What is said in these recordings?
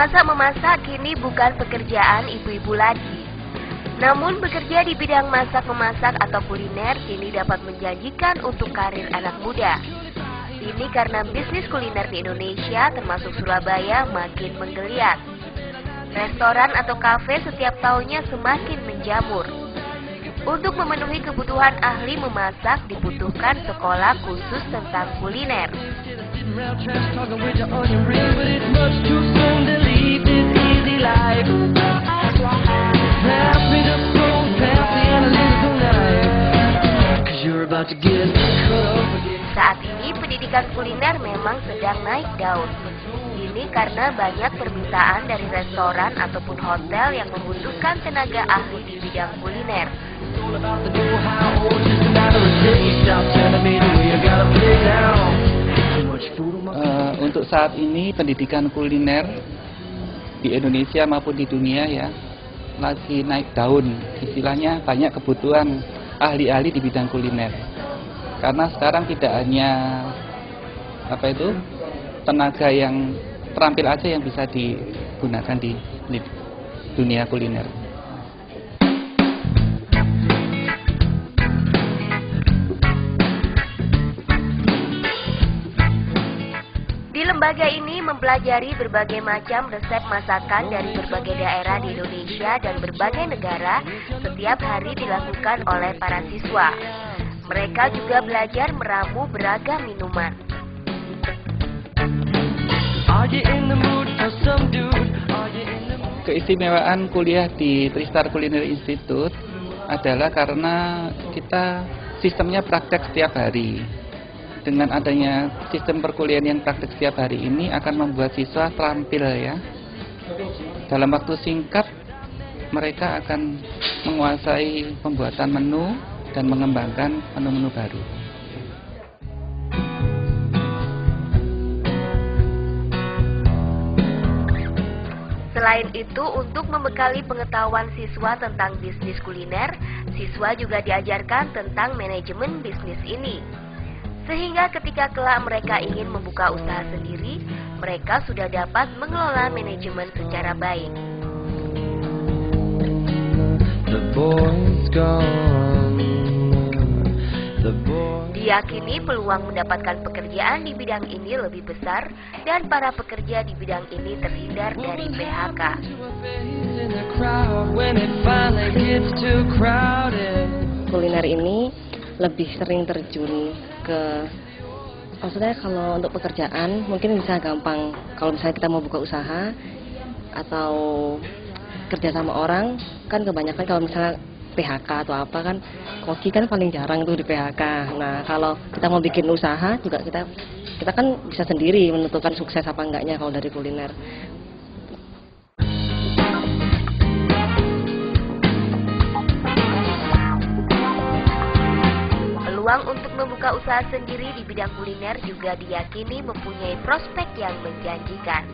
Memasak-memasak kini bukan pekerjaan ibu-ibu lagi. Namun bekerja di bidang masak-memasak atau kuliner kini dapat menjanjikan untuk karir anak muda. Ini karena bisnis kuliner di Indonesia termasuk Surabaya makin menggeliat. Restoran atau kafe setiap tahunnya semakin menjamur. Untuk memenuhi kebutuhan ahli memasak dibutuhkan sekolah khusus tentang kuliner. Saat ini pendidikan kuliner memang sedang naik daun. Ini karena banyak permintaan dari restoran ataupun hotel yang membutuhkan tenaga ahli di bidang kuliner. Untuk saat ini pendidikan kuliner di Indonesia maupun di dunia ya lagi naik daun. Istilahnya banyak kebutuhan ahli-ahli di bidang kuliner. Karena sekarang tidak hanya tenaga yang terampil aja yang bisa digunakan di dunia kuliner. Di lembaga ini mempelajari berbagai macam resep masakan dari berbagai daerah di Indonesia dan berbagai negara setiap hari dilakukan oleh para siswa. Mereka juga belajar meramu beragam minuman. Keistimewaan kuliah di Tristar Culinary Institute adalah karena kita sistemnya praktek setiap hari. Dengan adanya sistem perkuliahan yang praktek setiap hari ini akan membuat siswa terampil ya. Dalam waktu singkat mereka akan menguasai pembuatan menu dan mengembangkan menu-menu baru. Selain itu, untuk membekali pengetahuan siswa tentang bisnis kuliner, siswa juga diajarkan tentang manajemen bisnis ini. Sehingga ketika kelak mereka ingin membuka usaha sendiri, mereka sudah dapat mengelola manajemen secara baik. Diyakini peluang mendapatkan pekerjaan di bidang ini lebih besar dan para pekerja di bidang ini terhindar dari PHK. Kuliner ini lebih sering terjun ke, maksudnya kalau untuk pekerjaan mungkin bisa gampang. Kalau misalnya kita mau buka usaha atau kerja sama orang, kan kebanyakan kalau misalnya PHK atau apa kan, koki kan paling jarang tuh di PHK. Nah kalau kita mau bikin usaha juga kita kan bisa sendiri menentukan sukses apa enggaknya kalau dari kuliner. Peluang untuk membuka usaha sendiri di bidang kuliner juga diyakini mempunyai prospek yang menjanjikan.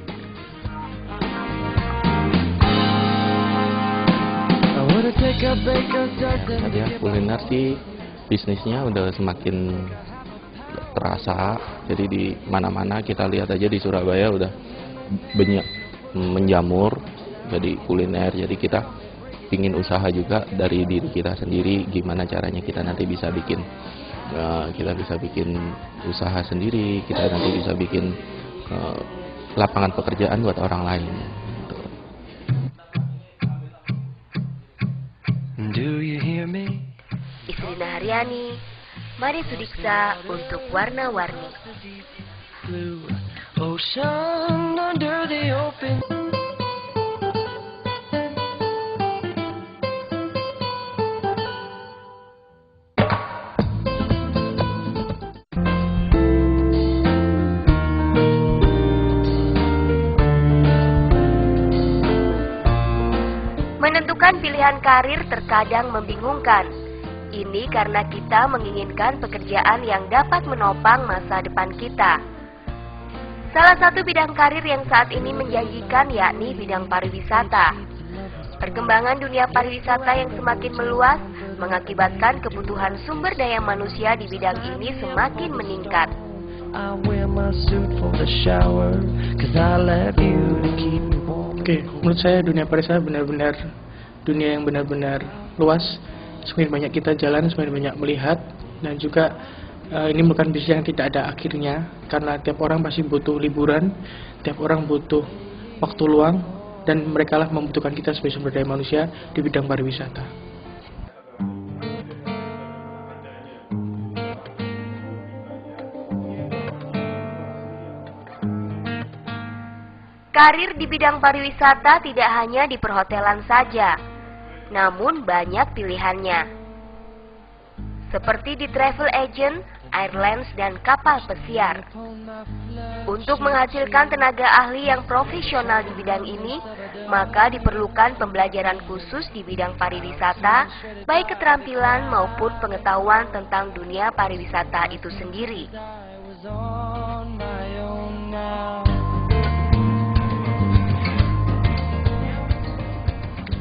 Ya, kuliner sih bisnisnya udah semakin terasa. Jadi di mana-mana kita lihat aja di Surabaya udah banyak menjamur. Jadi kuliner. Jadi kita pingin usaha juga dari diri kita sendiri. Gimana caranya kita nanti bisa bikin usaha sendiri. Kita nanti bisa bikin lapangan pekerjaan buat orang lain. Isrina Haryani, Mari Sudiksa untuk Warna-Warni. Menentukan pilihan karir terkadang membingungkan. Ini karena kita menginginkan pekerjaan yang dapat menopang masa depan kita. Salah satu bidang karir yang saat ini menjanjikan yakni bidang pariwisata. Perkembangan dunia pariwisata yang semakin meluas mengakibatkan kebutuhan sumber daya manusia di bidang ini semakin meningkat. I wear my suit for the shower, 'cause I love you to keep me warm. Oke, menurut saya dunia pariwisata benar-benar dunia yang benar-benar luas. Semakin banyak kita jalan, semakin banyak melihat, dan juga ini bukan bisnis yang tidak ada akhirnya, karena tiap orang pasti butuh liburan, tiap orang butuh waktu luang, dan mereka lah membutuhkan kita sebagai sumber daya manusia di bidang pariwisata. Karir di bidang pariwisata tidak hanya di perhotelan saja, namun banyak pilihannya. Seperti di travel agent, airlines, dan kapal pesiar. Untuk menghasilkan tenaga ahli yang profesional di bidang ini, maka diperlukan pembelajaran khusus di bidang pariwisata, baik keterampilan maupun pengetahuan tentang dunia pariwisata itu sendiri.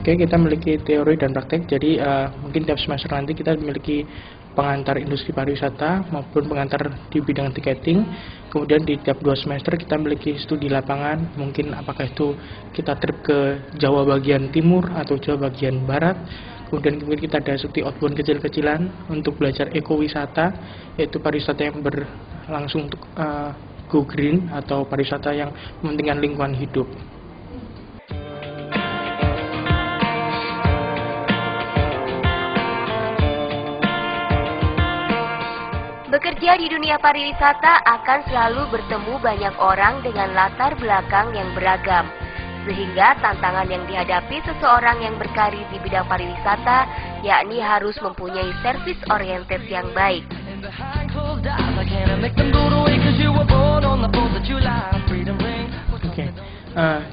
Oke, kita memiliki teori dan praktek, jadi mungkin tiap semester nanti kita memiliki pengantar industri pariwisata maupun pengantar di bidang tiketing. Kemudian di tiap 2 semester kita memiliki studi lapangan, mungkin apakah itu kita trip ke Jawa bagian timur atau Jawa bagian barat. Kemudian kita ada studi outbound kecil-kecilan untuk belajar ekowisata, yaitu pariwisata yang berlangsung untuk go green atau pariwisata yang mementingkan lingkungan hidup. Bekerja di dunia pariwisata akan selalu bertemu banyak orang dengan latar belakang yang beragam, sehingga tantangan yang dihadapi seseorang yang berkarir di bidang pariwisata yakni harus mempunyai service oriented yang baik.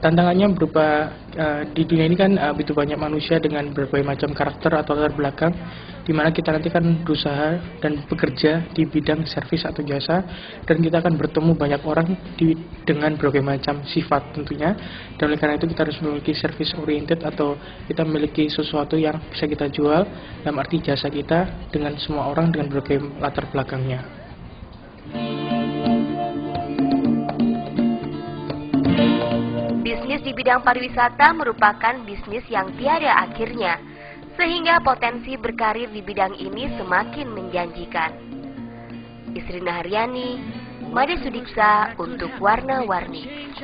Tantangannya berupa di dunia ini kan begitu banyak manusia dengan berbagai macam karakter atau latar belakang, di mana kita nanti kan berusaha dan bekerja di bidang servis atau jasa, dan kita akan bertemu banyak orang dengan berbagai macam sifat tentunya, dan oleh karena itu kita harus memiliki service oriented atau kita memiliki sesuatu yang bisa kita jual dalam arti jasa kita dengan semua orang dengan berbagai latar belakangnya. Bisnis di bidang pariwisata merupakan bisnis yang tiada akhirnya, sehingga potensi berkarir di bidang ini semakin menjanjikan. Isrina Haryani, Made Sudiksa untuk Warna-Warni.